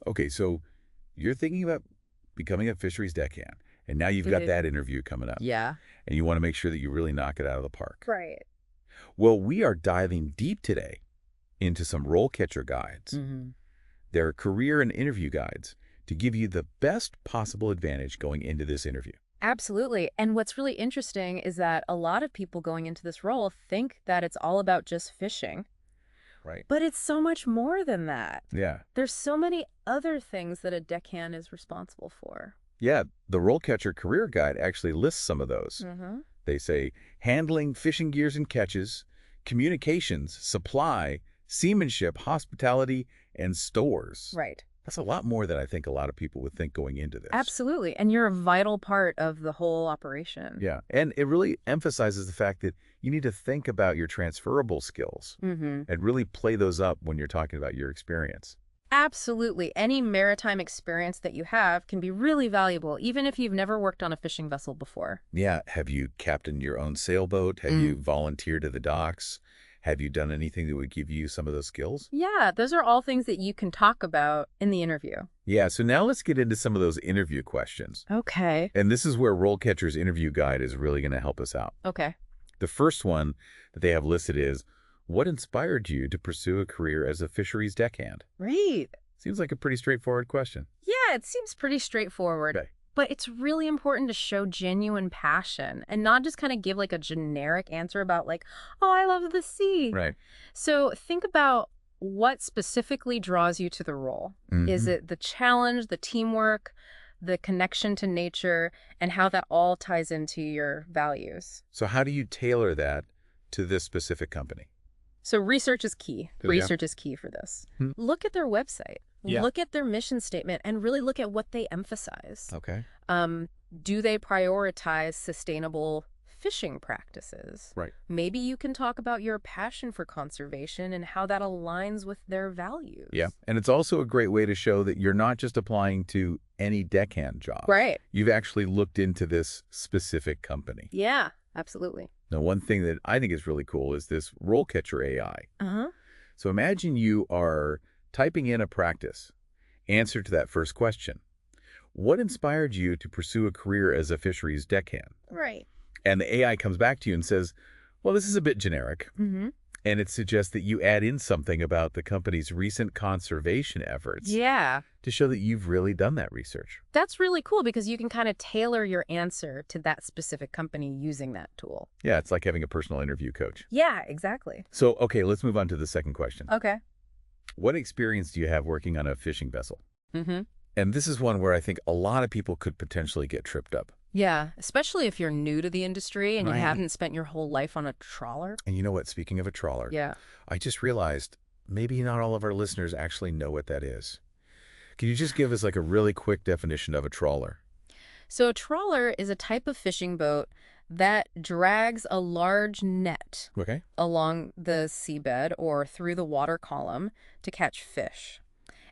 Okay, so you're thinking about becoming a fisheries deckhand, and now you've got Mhm. that interview coming up, Yeah. and you want to make sure that you really knock it out of the park. Right. Well, we are diving deep today into some role catcher guides. Hmm. They're career and interview guides to give you the best possible advantage going into this interview. Absolutely. And what's really interesting is that a lot of people going into this role think that it's all about just fishing, Right. but it's so much more than that. Yeah. There's so many other things that a deckhand is responsible for. Yeah, the RoleCatcher Career Guide actually lists some of those. Mm-hmm. They say handling fishing gears and catches, communications, supply, seamanship, hospitality, and stores. Right. That's a lot more than I think a lot of people would think going into this. Absolutely. And you're a vital part of the whole operation. Yeah, and it really emphasizes the fact that you need to think about your transferable skills Mm-hmm. and really play those up when you're talking about your experience. Absolutely. Any maritime experience that you have can be really valuable, even if you've never worked on a fishing vessel before. Yeah, have you captained your own sailboat? Have you volunteered at the docks? Have you done anything that would give you some of those skills? Yeah, those are all things that you can talk about in the interview. Yeah, so now let's get into some of those interview questions. Okay. And this is where RoleCatcher's interview guide is really going to help us out. Okay. The first one that they have listed is, what inspired you to pursue a career as a fisheries deckhand? Great. Seems like a pretty straightforward question. Yeah, it seems pretty straightforward. Okay. But it's really important to show genuine passion and not just kind of give like a generic answer about like, oh, I love the sea. Right. So think about what specifically draws you to the role. Is it the challenge, the teamwork, the connection to nature, and how that all ties into your values? So how do you tailor that to this specific company? So research is key. Yeah. Research is key for this. Hmm. Look at their website. Yeah. Look at their mission statement and really look at what they emphasize. Okay. Do they prioritize sustainable fishing practices? Right. Maybe you can talk about your passion for conservation and how that aligns with their values. Yeah. And it's also a great way to show that you're not just applying to any deckhand job. Right. You've actually looked into this specific company. Yeah, absolutely. Now, one thing that I think is really cool is this RoleCatcher AI. Uh-huh. So imagine you are typing in a practice answer to that first question. What inspired you to pursue a career as a fisheries deckhand? Right. And the AI comes back to you and says, well, this is a bit generic. Mm-hmm. And it suggests that you add in something about the company's recent conservation efforts Yeah. to show that you've really done that research. That's really cool because you can kind of tailor your answer to that specific company using that tool. Yeah, it's like having a personal interview coach. Yeah, exactly. So, okay, let's move on to the second question. Okay. What experience do you have working on a fishing vessel? Mm-hmm. And this is one where I think a lot of people could potentially get tripped up. Yeah, especially if you're new to the industry and Right. you haven't spent your whole life on a trawler. And you know what? Speaking of a trawler, Yeah. I just realized maybe not all of our listeners actually know what that is. Can you just give us like a really quick definition of a trawler? So a trawler is a type of fishing boat that drags a large net Okay. along the seabed or through the water column to catch fish.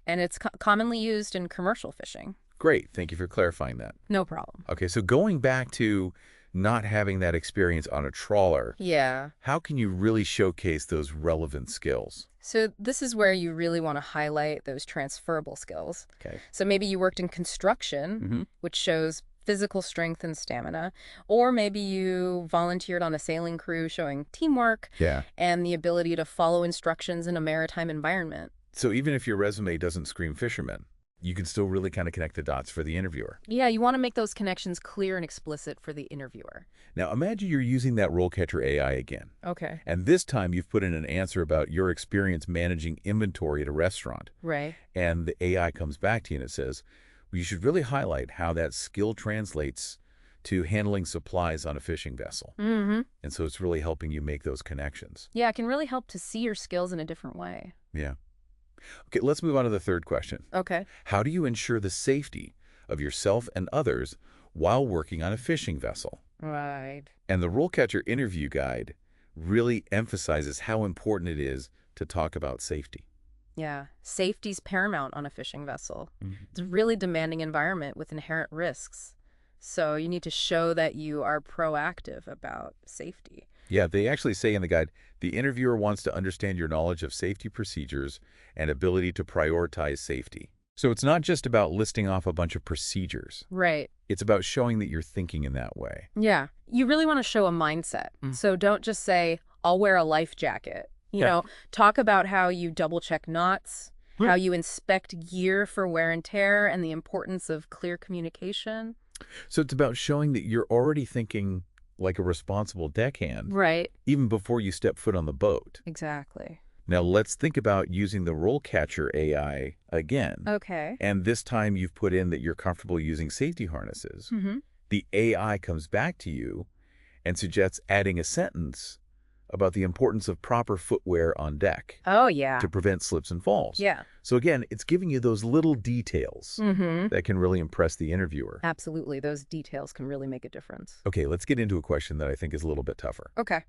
And it's commonly used in commercial fishing. Great. Thank you for clarifying that. No problem. Okay, so going back to not having that experience on a trawler, Yeah. how can you really showcase those relevant skills? So this is where you really want to highlight those transferable skills. Okay. So maybe you worked in construction, which shows physical strength and stamina, or maybe you volunteered on a sailing crew showing teamwork Yeah. and the ability to follow instructions in a maritime environment. So even if your resume doesn't scream fisherman, you can still really kind of connect the dots for the interviewer. Yeah, you want to make those connections clear and explicit for the interviewer. Now imagine you're using that RoleCatcher AI again. Okay. And this time you've put in an answer about your experience managing inventory at a restaurant. Right. And the AI comes back to you and it says, well, you should really highlight how that skill translates to handling supplies on a fishing vessel. Mm-hmm. And so it's really helping you make those connections. Yeah, it can really help to see your skills in a different way. Yeah. Okay, let's move on to the third question. Okay. How do you ensure the safety of yourself and others while working on a fishing vessel? Right. And the RoleCatcher Interview Guide really emphasizes how important it is to talk about safety. Yeah, safety's paramount on a fishing vessel. It's a really demanding environment with inherent risks. So you need to show that you are proactive about safety. Yeah, they actually say in the guide, the interviewer wants to understand your knowledge of safety procedures and ability to prioritize safety. So it's not just about listing off a bunch of procedures. Right. It's about showing that you're thinking in that way. Yeah. You really want to show a mindset. So don't just say, I'll wear a life jacket. Talk about how you double check knots, how you inspect gear for wear and tear, and the importance of clear communication. So it's about showing that you're already thinking like a responsible deckhand, Right. even before you step foot on the boat. Exactly. Now let's think about using the RoleCatcher AI again. Okay. And this time you've put in that you're comfortable using safety harnesses. The AI comes back to you and suggests adding a sentence about the importance of proper footwear on deck Oh, yeah. to prevent slips and falls. Yeah. So again, it's giving you those little details that can really impress the interviewer. Absolutely. Those details can really make a difference. Okay, let's get into a question that I think is a little bit tougher. Okay.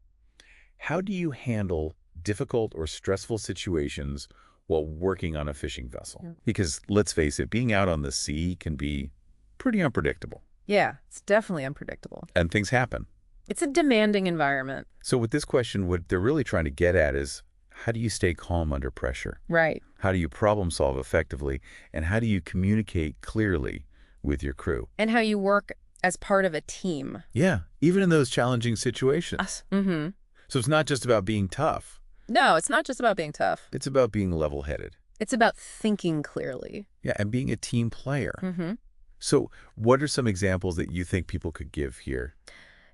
How do you handle difficult or stressful situations while working on a fishing vessel? Because let's face it, being out on the sea can be pretty unpredictable. Yeah, it's definitely unpredictable. And things happen. It's a demanding environment. So with this question, what they're really trying to get at is, how do you stay calm under pressure? Right. How do you problem solve effectively? And how do you communicate clearly with your crew? And how you work as part of a team. Yeah, even in those challenging situations. Mm-hmm. So it's not just about being tough. No, it's not just about being tough. It's about being level-headed. It's about thinking clearly. Yeah, and being a team player. Mm-hmm. So what are some examples that you think people could give here?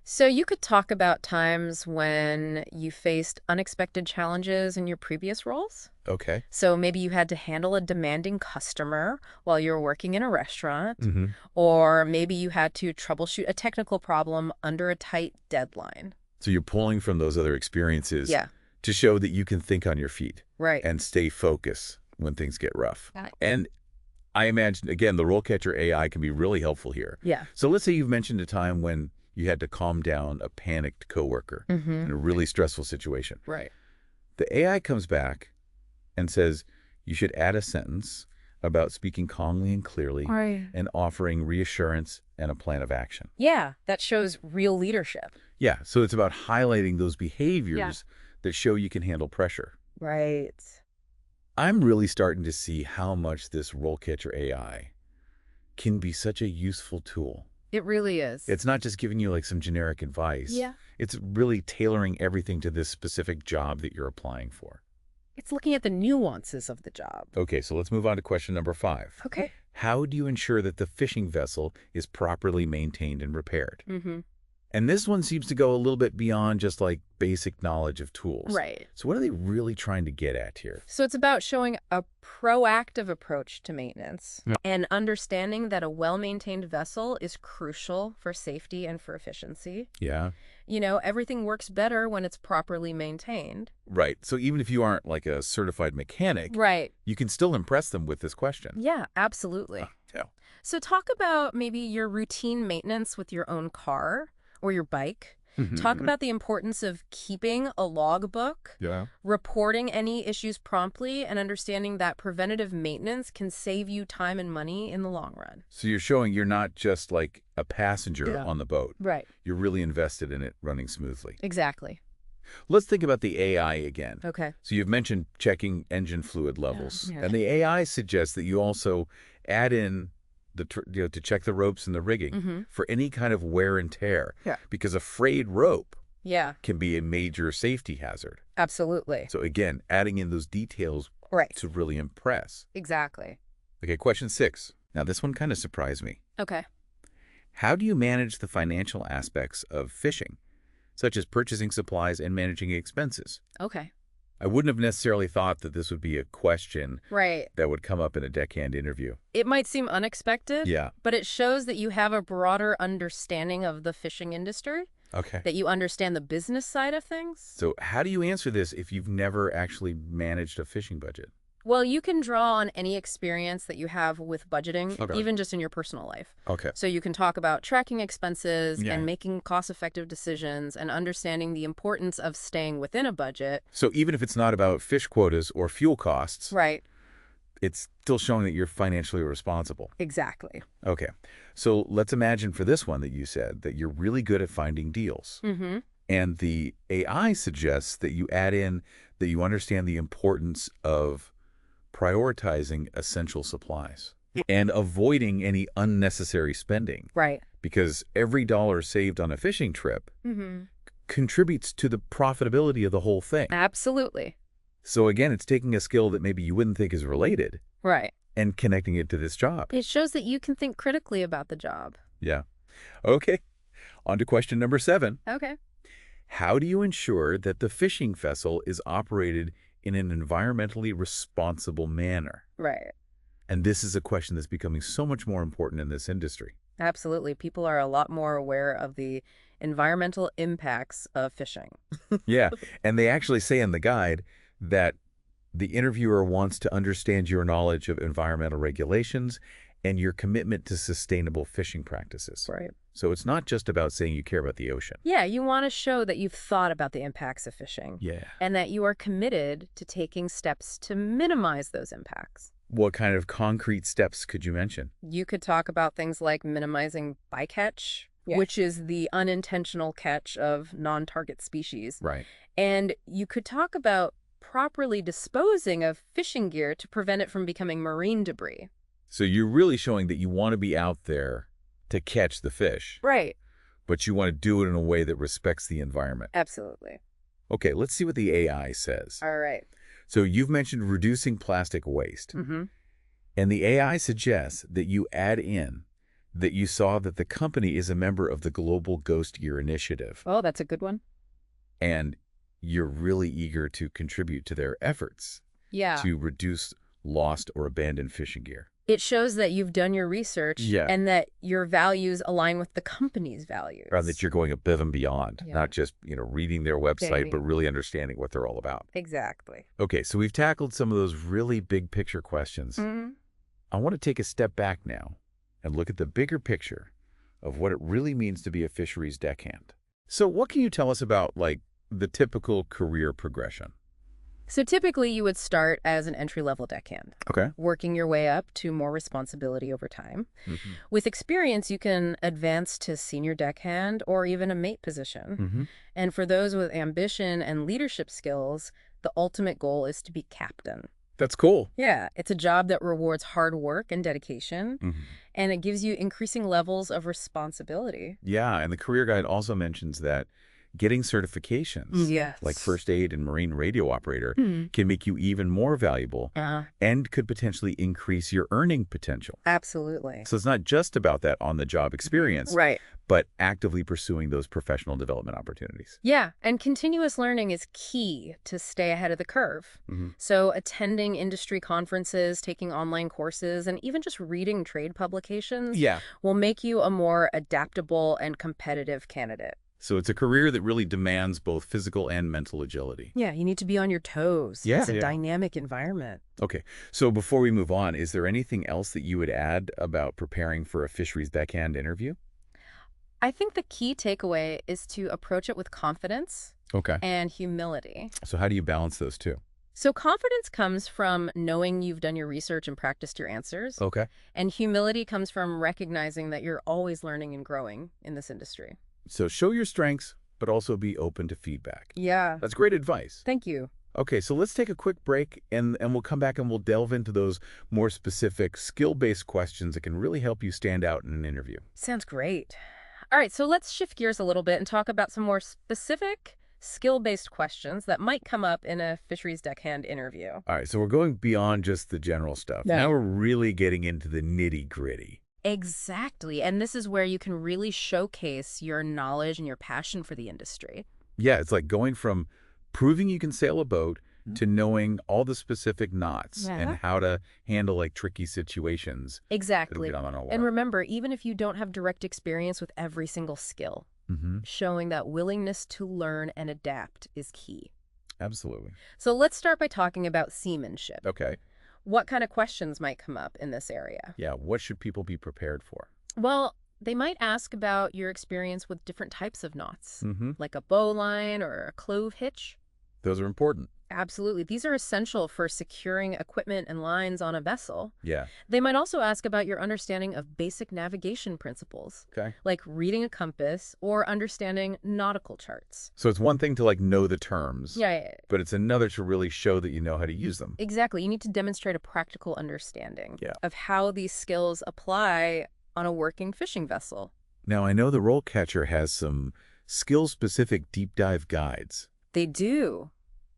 So you could talk about times when you faced unexpected challenges in your previous roles. Okay. So maybe you had to handle a demanding customer while you were working in a restaurant, or maybe you had to troubleshoot a technical problem under a tight deadline. So you're pulling from those other experiences Yeah. to show that you can think on your feet Right. and stay focused when things get rough. Right. And I imagine, again, the RoleCatcher AI can be really helpful here. Yeah. So let's say you've mentioned a time when you had to calm down a panicked coworker in a really stressful situation. Right. The AI comes back and says you should add a sentence about speaking calmly and clearly and offering reassurance and a plan of action. Yeah, that shows real leadership. Yeah, so it's about highlighting those behaviors that show you can handle pressure. Right. I'm really starting to see how much this RoleCatcher AI can be such a useful tool. It really is. It's not just giving you like some generic advice. Yeah. It's really tailoring everything to this specific job that you're applying for. It's looking at the nuances of the job. Okay, so let's move on to question number 5. Okay. How do you ensure that the fishing vessel is properly maintained and repaired? And this one seems to go a little bit beyond just like basic knowledge of tools. Right. So what are they really trying to get at here? So it's about showing a proactive approach to maintenance and understanding that a well-maintained vessel is crucial for safety and for efficiency. Yeah. Everything works better when it's properly maintained. Right. So even if you aren't like a certified mechanic, Right. you can still impress them with this question. Yeah, absolutely. Yeah. So talk about maybe your routine maintenance with your own car or your bike. Talk about the importance of keeping a logbook, reporting any issues promptly, and understanding that preventative maintenance can save you time and money in the long run. So you're showing you're not just like a passenger on the boat. Right. You're really invested in it running smoothly. Exactly. Let's think about the AI again. Okay. So you've mentioned checking engine fluid levels. Yeah. And the AI suggests that you also add in to check the ropes and the rigging for any kind of wear and tear. Yeah. Because a frayed rope Yeah, can be a major safety hazard. absolutely. So again, adding in those details Right. to really impress. Exactly. Okay, question 6. Now this one kind of surprised me. Okay. How do you manage the financial aspects of fishing, such as purchasing supplies and managing expenses? Okay. I wouldn't have necessarily thought that this would be a question Right. that would come up in a deckhand interview. It might seem unexpected, Yeah. but it shows that you have a broader understanding of the fishing industry, Okay. that you understand the business side of things. So how do you answer this if you've never actually managed a fishing budget? Well, you can draw on any experience that you have with budgeting, Okay. even just in your personal life. Okay. So you can talk about tracking expenses Yeah. and making cost-effective decisions and understanding the importance of staying within a budget. So even if it's not about fish quotas or fuel costs, Right. it's still showing that you're financially responsible. Exactly. Okay. So let's imagine for this one that you said that you're really good at finding deals. Mm-hmm. And the AI suggests that you add in that you understand the importance of prioritizing essential supplies and avoiding any unnecessary spending. Right. Because every dollar saved on a fishing trip contributes to the profitability of the whole thing. Absolutely. So again, it's taking a skill that maybe you wouldn't think is related Right. and connecting it to this job. It shows that you can think critically about the job. Yeah. Okay. On to question number 7. Okay. How do you ensure that the fishing vessel is operated in an environmentally responsible manner? Right. And this is a question that's becoming so much more important in this industry. Absolutely. People are a lot more aware of the environmental impacts of fishing. Yeah. And they actually say in the guide that the interviewer wants to understand your knowledge of environmental regulations and your commitment to sustainable fishing practices. Right. So it's not just about saying you care about the ocean. Yeah, you want to show that you've thought about the impacts of fishing. Yeah. And that you are committed to taking steps to minimize those impacts. What kind of concrete steps could you mention? You could talk about things like minimizing bycatch, which is the unintentional catch of non-target species. Right. And you could talk about properly disposing of fishing gear to prevent it from becoming marine debris. So you're really showing that you want to be out there to catch the fish. Right. But you want to do it in a way that respects the environment. Absolutely. Okay, let's see what the AI says. All right. So you've mentioned reducing plastic waste. And the AI suggests that you add in that you saw that the company is a member of the Global Ghost Gear Initiative. Oh, that's a good one. And you're really eager to contribute to their efforts to reduce lost or abandoned fishing gear. It shows that you've done your research and that your values align with the company's values. Or that you're going above and beyond, not just, reading their website, but really understanding what they're all about. Exactly. Okay, so we've tackled some of those really big picture questions. I want to take a step back now and look at the bigger picture of what it really means to be a fisheries deckhand. So what can you tell us about, like, the typical career progression? So typically you would start as an entry-level deckhand, working your way up to more responsibility over time. With experience, you can advance to senior deckhand or even a mate position. And for those with ambition and leadership skills, the ultimate goal is to be captain. That's cool. Yeah, it's a job that rewards hard work and dedication, and it gives you increasing levels of responsibility. Yeah, and the career guide also mentions that getting certifications, like first aid and marine radio operator, can make you even more valuable and could potentially increase your earning potential. Absolutely. So it's not just about that on-the-job experience, but actively pursuing those professional development opportunities. Yeah, and continuous learning is key to stay ahead of the curve. So attending industry conferences, taking online courses, and even just reading trade publications will make you a more adaptable and competitive candidate. So it's a career that really demands both physical and mental agility. Yeah, you need to be on your toes. It's a dynamic environment. Okay, so before we move on, is there anything else that you would add about preparing for a Fisheries Deckhand interview? I think the key takeaway is to approach it with confidence and humility. So how do you balance those two? So confidence comes from knowing you've done your research and practiced your answers. And humility comes from recognizing that you're always learning and growing in this industry. So show your strengths, but also be open to feedback. Yeah. That's great advice. Thank you. Okay, so let's take a quick break, and we'll come back and we'll delve into those more specific skill-based questions that can really help you stand out in an interview. Sounds great. All right, so let's shift gears a little bit and talk about some more specific skill-based questions that might come up in a Fisheries Deckhand interview. All right, so we're going beyond just the general stuff. Now we're really getting into the nitty-gritty. Exactly. And this is where you can really showcase your knowledge and your passion for the industry. Yeah, it's like going from proving you can sail a boat to knowing all the specific knots and how to handle like tricky situations. Exactly. And remember, even if you don't have direct experience with every single skill, showing that willingness to learn and adapt is key. Absolutely. So let's start by talking about seamanship. Okay. What kind of questions might come up in this area? Yeah, what should people be prepared for? Well, they might ask about your experience with different types of knots, like a bowline or a clove hitch. Those are important. Absolutely. These are essential for securing equipment and lines on a vessel. Yeah. They might also ask about your understanding of basic navigation principles, Okay. like reading a compass or understanding nautical charts. So it's one thing to like know the terms, Yeah, but it's another to really show that you know how to use them. exactly. You need to demonstrate a practical understanding Yeah. of how these skills apply on a working fishing vessel. Now, I know the RoleCatcher has some skill-specific deep dive guides. They do.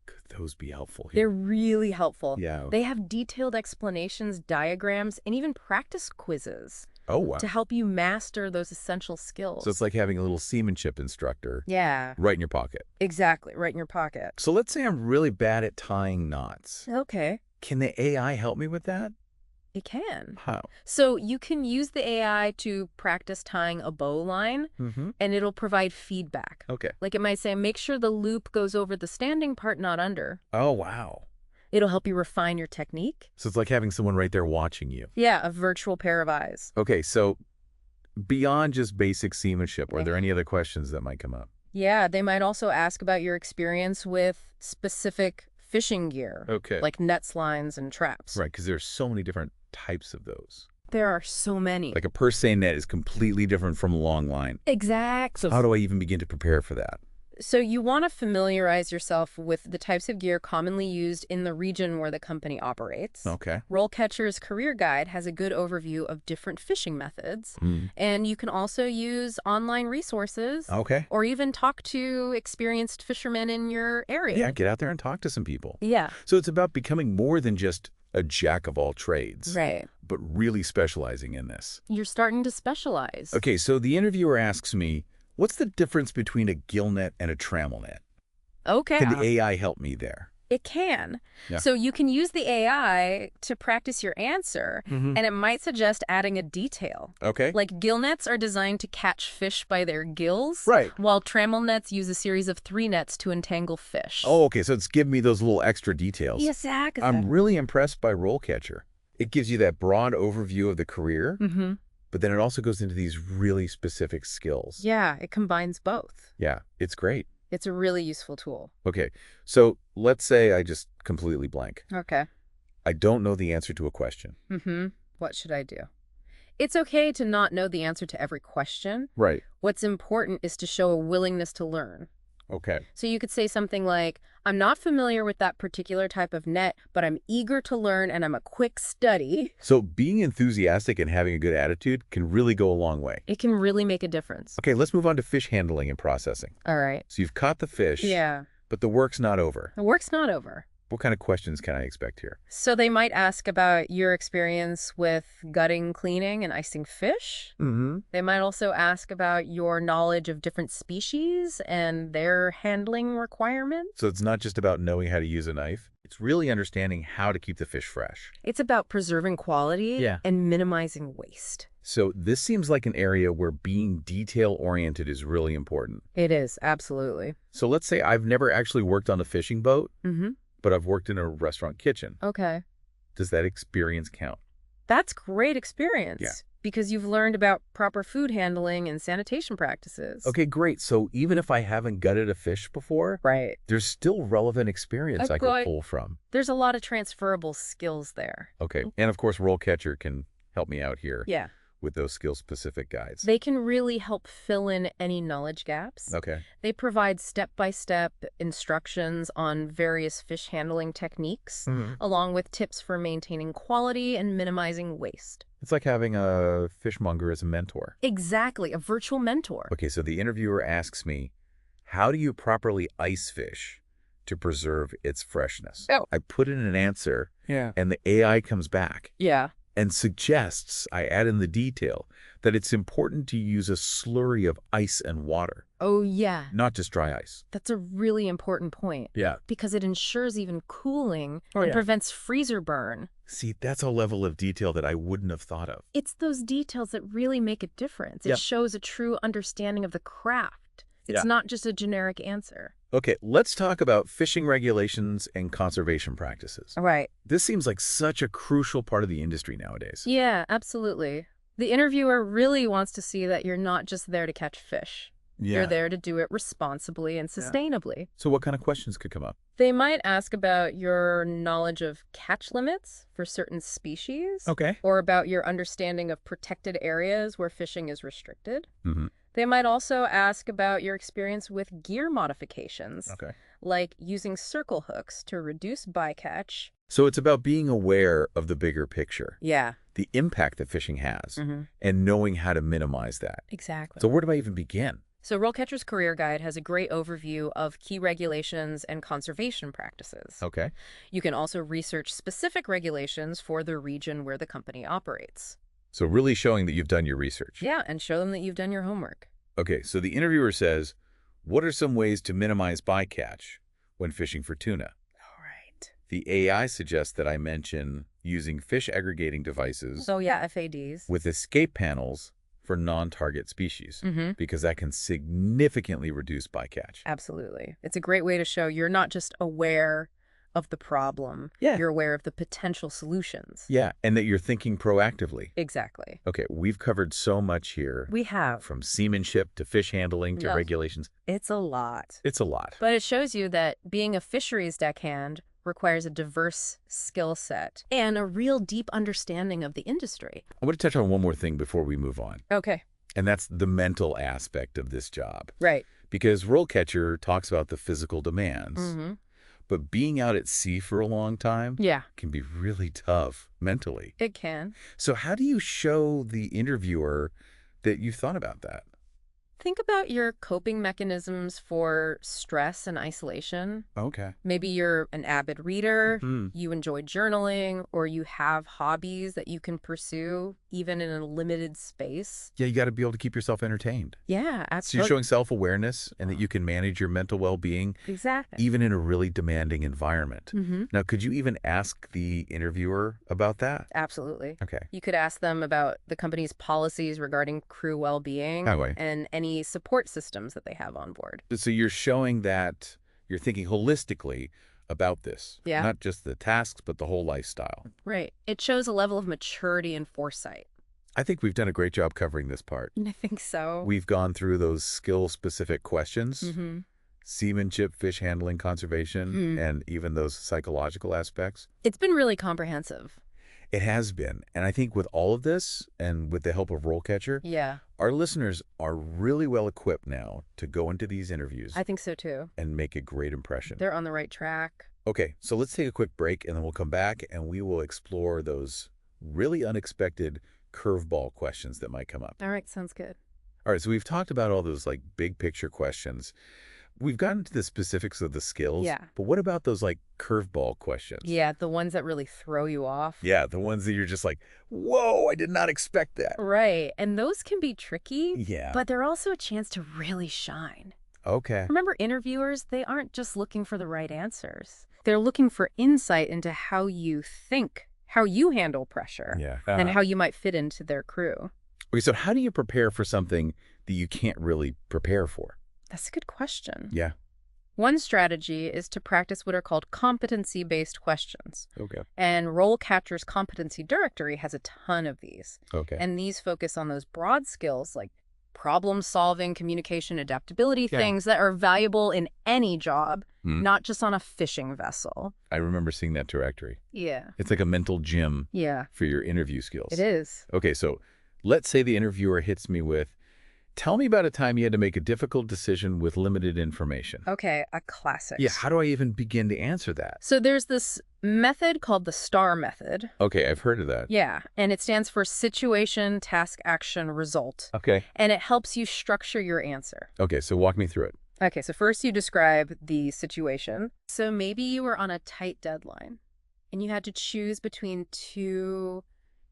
Could those be helpful They're here? really helpful. Yeah. They have detailed explanations, diagrams, and even practice quizzes Oh, wow. to help you master those essential skills. So it's like having a little seamanship instructor Yeah, right in your pocket. exactly. Right in your pocket. So let's say I'm really bad at tying knots. Okay. Can the AI help me with that? It can. How? So you can use the AI to practice tying a bow line, Mm-hmm. and it'll provide feedback. Okay. Like it might say, make sure the loop goes over the standing part, not under. Oh, wow. It'll help you refine your technique. So it's like having someone right there watching you. Yeah, a virtual pair of eyes. Okay, so beyond just basic seamanship, are there any other questions that might come up? Yeah, they might also ask about your experience with specific fishing gear, Okay. like nets, lines, and traps. Right, because there's so many different types of those. There are so many. Like a per se net is completely different from a long line. Exactly. How do I even begin to prepare for that? So you want to familiarize yourself with the types of gear commonly used in the region where the company operates. Okay. RoleCatcher's Career Guide has a good overview of different fishing methods. And you can also use online resources Okay. or even talk to experienced fishermen in your area. Yeah, get out there and talk to some people. Yeah. So it's about becoming more than just a jack of all trades, Right. but really specializing in this. You're starting to specialize. Okay, so the interviewer asks me, what's the difference between a gill net and a trammel net? Okay. Can the AI help me there? It can. Yeah. So you can use the AI to practice your answer, and it might suggest adding a detail. Okay. Like gill nets are designed to catch fish by their gills, Right. while trammel nets use a series of 3 nets to entangle fish. Oh, okay, so it's giving me those little extra details. Exactly. I'm really impressed by RoleCatcher. It gives you that broad overview of the career, but then it also goes into these really specific skills. Yeah, it combines both. Yeah, it's great. It's a really useful tool. Okay, so let's say I just completely blank. Okay. I don't know the answer to a question. What should I do? It's okay to not know the answer to every question. Right. What's important is to show a willingness to learn. Okay. So you could say something like, I'm not familiar with that particular type of net, but I'm eager to learn and I'm a quick study. So being enthusiastic and having a good attitude can really go a long way. It can really make a difference. Okay, let's move on to fish handling and processing. All right. So you've caught the fish, Yeah. but the work's not over. The work's not over. What kind of questions can I expect here? So they might ask about your experience with gutting, cleaning, and icing fish. They might also ask about your knowledge of different species and their handling requirements. So it's not just about knowing how to use a knife. It's really understanding how to keep the fish fresh. It's about preserving quality Yeah. and minimizing waste. So this seems like an area where being detail-oriented is really important. It is, absolutely. So let's say I've never actually worked on a fishing boat, Mm-hmm. but I've worked in a restaurant kitchen. Okay. Does that experience count? That's great experience. Yeah. Because you've learned about proper food handling and sanitation practices. Okay, great. So even if I haven't gutted a fish before, Right. there's still relevant experience I could Good. pull from. There's a lot of transferable skills there. Okay. And of course, RoleCatcher can help me out here Yeah. with those skill-specific guides. They can really help fill in any knowledge gaps. Okay. They provide step-by-step instructions on various fish handling techniques, along with tips for maintaining quality and minimizing waste. It's like having a fishmonger as a mentor. Exactly, a virtual mentor. Okay, so the interviewer asks me, how do you properly ice fish to preserve its freshness? Oh. I put in an answer, Yeah. and the AI comes back Yeah. and suggests I add in the detail that it's important to use a slurry of ice and water, Oh, yeah. not just dry ice. That's a really important point. Yeah. Because it ensures even cooling Oh, and yeah. prevents freezer burn. See, that's a level of detail that I wouldn't have thought of. It's those details that really make a difference. It Yep. shows a true understanding of the craft. It's Yeah. not just a generic answer. Okay, let's talk about fishing regulations and conservation practices. Right. This seems like such a crucial part of the industry nowadays. Yeah, absolutely. The interviewer really wants to see that you're not just there to catch fish. Yeah. You're there to do it responsibly and sustainably. So what kind of questions could come up? They might ask about your knowledge of catch limits for certain species. Okay. Or about your understanding of protected areas where fishing is restricted. Mm-hmm. They might also ask about your experience with gear modifications. Okay. Like using circle hooks to reduce bycatch. So it's about being aware of the bigger picture, Yeah. the impact that fishing has, Mm-hmm. and knowing how to minimize that. Exactly. So where do I even begin? So RoleCatcher's Career Guide has a great overview of key regulations and conservation practices. Okay. You can also research specific regulations for the region where the company operates. So really showing that you've done your research. Yeah, and show them that you've done your homework. Okay, so the interviewer says, what are some ways to minimize bycatch when fishing for tuna? All right. The AI suggests that I mention using fish aggregating devices So yeah, FADs. with escape panels for non-target species, Mm-hmm. because that can significantly reduce bycatch. Absolutely. It's a great way to show you're not just aware of the problem. Yeah. You're aware of the potential solutions. Yeah, and that you're thinking proactively. Exactly. Okay, we've covered so much here, We have. from seamanship to fish handling to Yes. regulations. It's a lot. It's a lot. But it shows you that being a fisheries deckhand requires a diverse skill set and a real deep understanding of the industry. I want to touch on one more thing before we move on, Okay. and that's the mental aspect of this job. Right. Because RoleCatcher talks about the physical demands, Mm-hmm. but being out at sea for a long time Yeah, can be really tough mentally. it can. So how do you show the interviewer that you've thought about that? Think about your coping mechanisms for stress and isolation. Okay. Maybe you're an avid reader, Hmm. you enjoy journaling, or you have hobbies that you can pursue even in a limited space. Yeah, you got to be able to keep yourself entertained. Yeah, So you're absolutely. showing self-awareness and that you can manage your mental well-being Exactly. even in a really demanding environment. Mm-hmm. Now, could you even ask the interviewer about that? Absolutely. Okay. You could ask them about the company's policies regarding crew well-being That way. and any support systems that they have on board. So you're showing that you're thinking holistically about this. Yeah. Not just the tasks, but the whole lifestyle. Right. It shows a level of maturity and foresight. I think we've done a great job covering this part. I think so. We've gone through those skill-specific questions, Mm-hmm. seamanship, fish handling, conservation, Hmm. and even those psychological aspects. It's been really comprehensive. It has been. And I think with all of this, and with the help of RoleCatcher, Yeah, our listeners are really well equipped now to go into these interviews I think so too. and make a great impression. They're on the right track. Okay, so let's take a quick break, and then we'll come back and we will explore those really unexpected curveball questions that might come up. All right, sounds good. All right, so we've talked about all those like big picture questions. We've gotten to the specifics of the skills. Yeah. But what about those like curveball questions? Yeah, the ones that really throw you off. Yeah, the ones that you're just like, whoa, I did not expect that. Right, and those can be tricky, Yeah. but they're also a chance to really shine. Okay. Remember, interviewers, they aren't just looking for the right answers. They're looking for insight into how you think, how you handle pressure, Yeah. and how you might fit into their crew. Okay, so how do you prepare for something that you can't really prepare for? That's a good question. Yeah. One strategy is to practice what are called competency-based questions. Okay. And RoleCatcher's competency directory has a ton of these. Okay. And these focus on those broad skills like problem solving, communication, adaptability, Yeah. things that are valuable in any job, Hmm. not just on a fishing vessel. I remember seeing that directory. Yeah. It's like a mental gym Yeah, for your interview skills. it is. Okay, so let's say the interviewer hits me with, tell me about a time you had to make a difficult decision with limited information. Okay, a classic. Yeah, how do I even begin to answer that? So there's this method called the STAR method. Okay, I've heard of that. Yeah, and it stands for situation, task, action, result. Okay. And it helps you structure your answer. Okay, so walk me through it. Okay, so first you describe the situation. So maybe you were on a tight deadline and you had to choose between two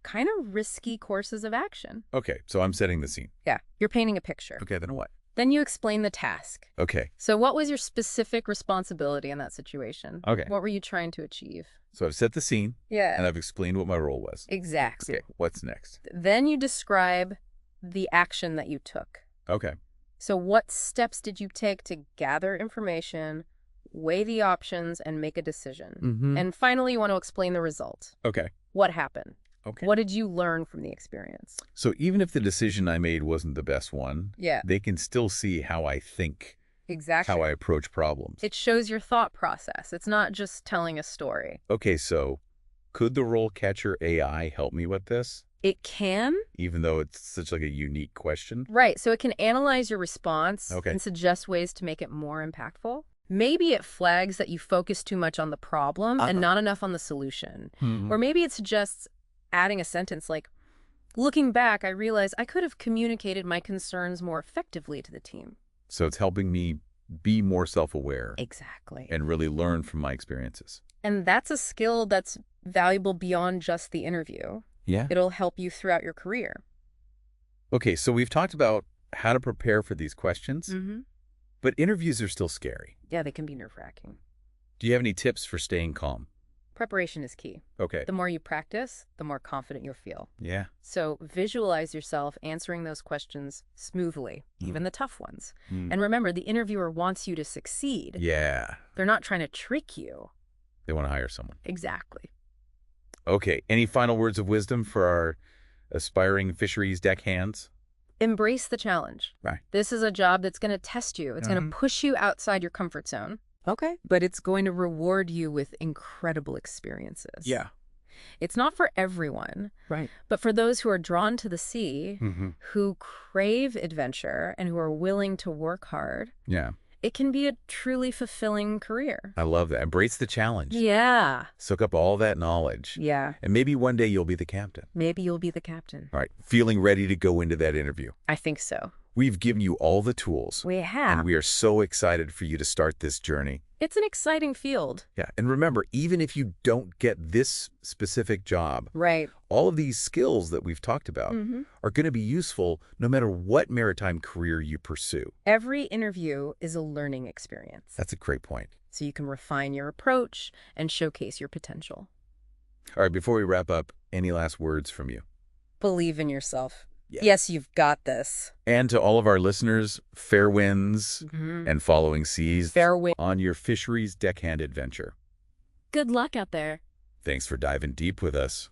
kind of risky courses of action. Okay, so I'm setting the scene. Yeah, you're painting a picture. Okay, then what? Then you explain the task. Okay, So what was your specific responsibility in that situation? Okay. What were you trying to achieve? so I've set the scene, Yeah, and I've explained what my role was. exactly. Okay, what's next? Then you describe the action that you took. Okay, So what steps did you take to gather information, weigh the options, and make a decision? Mm-hmm. And finally, you want to explain the result. Okay, What happened? Okay. What did you learn from the experience? So even if the decision I made wasn't the best one, Yeah, they can still see how I think, exactly. how I approach problems. It shows your thought process. It's not just telling a story. Okay, so could the RoleCatcher AI help me with this? It can. Even though it's such like a unique question? Right, so it can analyze your response Okay. and suggest ways to make it more impactful. Maybe it flags that you focus too much on the problem and not enough on the solution. Or maybe it suggests adding a sentence like, looking back, I realized I could have communicated my concerns more effectively to the team. So it's helping me be more self-aware Exactly. and really learn from my experiences. And that's a skill that's valuable beyond just the interview. Yeah. It'll help you throughout your career. Okay, so we've talked about how to prepare for these questions, Mm-hmm. but interviews are still scary. Yeah, they can be nerve-wracking. Do you have any tips for staying calm? Preparation is key. Okay. The more you practice, the more confident you'll feel. Yeah. So visualize yourself answering those questions smoothly, even the tough ones. Mm. And remember, the interviewer wants you to succeed. Yeah. They're not trying to trick you. They want to hire someone. Exactly. Okay. Any final words of wisdom for our aspiring fisheries deckhands? Embrace the challenge. Right. This is a job that's going to test you. It's going to push you outside your comfort zone. Okay. But it's going to reward you with incredible experiences. Yeah. It's not for everyone, Right. but for those who are drawn to the sea, Mm-hmm. who crave adventure, and who are willing to work hard, Yeah. it can be a truly fulfilling career. I love that. Embrace the challenge. Yeah. Soak up all that knowledge. Yeah. And maybe one day you'll be the captain. Maybe you'll be the captain. All right. Feeling ready to go into that interview. I think so. We've given you all the tools. We have. And we are so excited for you to start this journey. It's an exciting field. Yeah. And remember, even if you don't get this specific job, Right. all of these skills that we've talked about are going to be useful no matter what maritime career you pursue. Every interview is a learning experience. That's a great point. So you can refine your approach and showcase your potential. All right. Before we wrap up, any last words from you? Believe in yourself. Yeah. Yes, you've got this. And to all of our listeners, fair winds and following seas Fair wind. on your fisheries deckhand adventure. Good luck out there. Thanks for diving deep with us.